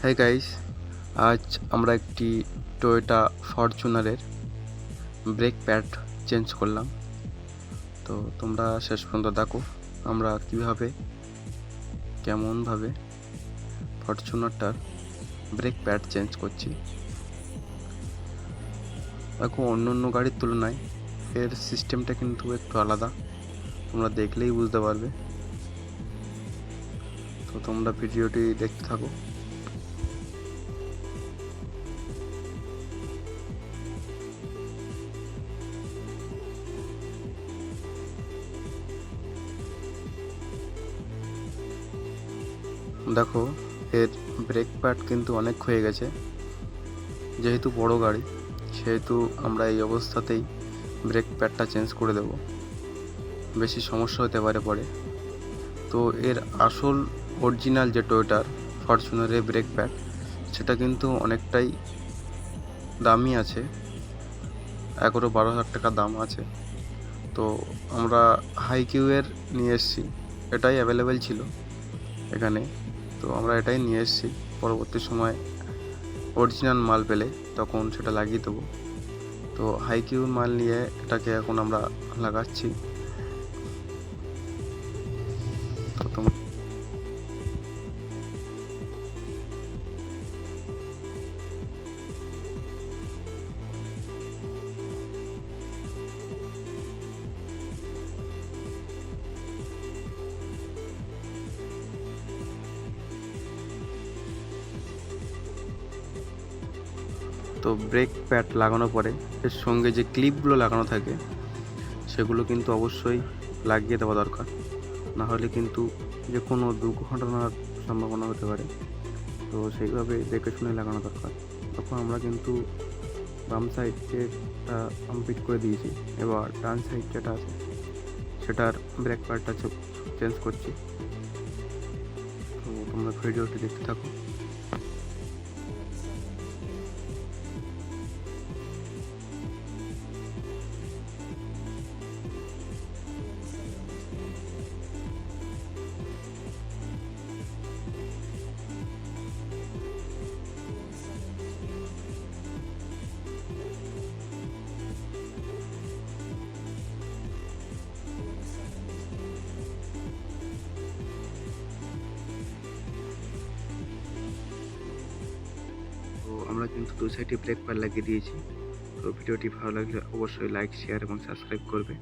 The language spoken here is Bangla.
হ্যাঁ গাইস, আজ আমরা একটি টয়োটা ফরচুনারের ব্রেক প্যাড চেঞ্জ করলাম। তো তোমরা শেষ পর্যন্ত দেখো আমরা কেমনভাবে ফরচুনারটার ব্রেক প্যাড চেঞ্জ করছি। দেখো, অন্য গাড়ির তুলনায় এর সিস্টেমটা কিন্তু একটু আলাদা, তোমরা দেখলেই বুঝতে পারবে। তো তোমরা ভিডিওটি দেখতে থাকো। দেখো, এর ব্রেক প্যাড কিন্তু অনেক ক্ষয়ে গেছে। যেহেতু বড় গাড়ি, সেহেতু আমরা এই অবস্থাতেই ব্রেক প্যাডটা চেঞ্জ করে দেব, বেশি সমস্যা হতে পারে পরে। তো এর আসল অরিজিনাল যে টয়োটার ফরচুনারের ব্রেক প্যাড, সেটা কিন্তু অনেকটাই দামি আছে, 11-12 হাজার টাকা দাম আছে। তো আমরা হাইকিউয়ের নিয়ে এসেছি, এটাই অ্যাভেলেবেল ছিল এখানে। তো আমরা এটাই নিয়ে এসেছি, পরবর্তী সময় অরিজিনাল মাল পেলে তখন সেটা লাগিয়ে দেবো। তো হাইকিউর মাল নিয়ে এটাকে এখন আমরা লাগাচ্ছি। তো তো ব্রেক প্যাড লাগানোর পরে এর সঙ্গে যে ক্লিপগুলো লাগানো থাকে সেগুলো কিন্তু অবশ্যই লাগিয়ে দেওয়া দরকার, না হলে কিন্তু যে কোনো দুর্ঘটনার সম্ভাবনা হতে পারে। তো সেইভাবে দেখে শুনে লাগানো দরকার। তখন আমরা কিন্তু বাম সাইডটা কমপ্লিট করে দিয়েছি, এবার ডান সাইড যেটা আছে সেটার ব্রেক প্যাডটা চেঞ্জ করছি। তো তোমরা ভিডিওটি দেখতে থাকো। তো আমরা কিন্তু দু সাইডে ব্রেক প্যাড লাগিয়ে দিয়েছি। তো ভিডিওটি ভালো লাগলে অবশ্যই লাইক, শেয়ার এবং সাবস্ক্রাইব করবে।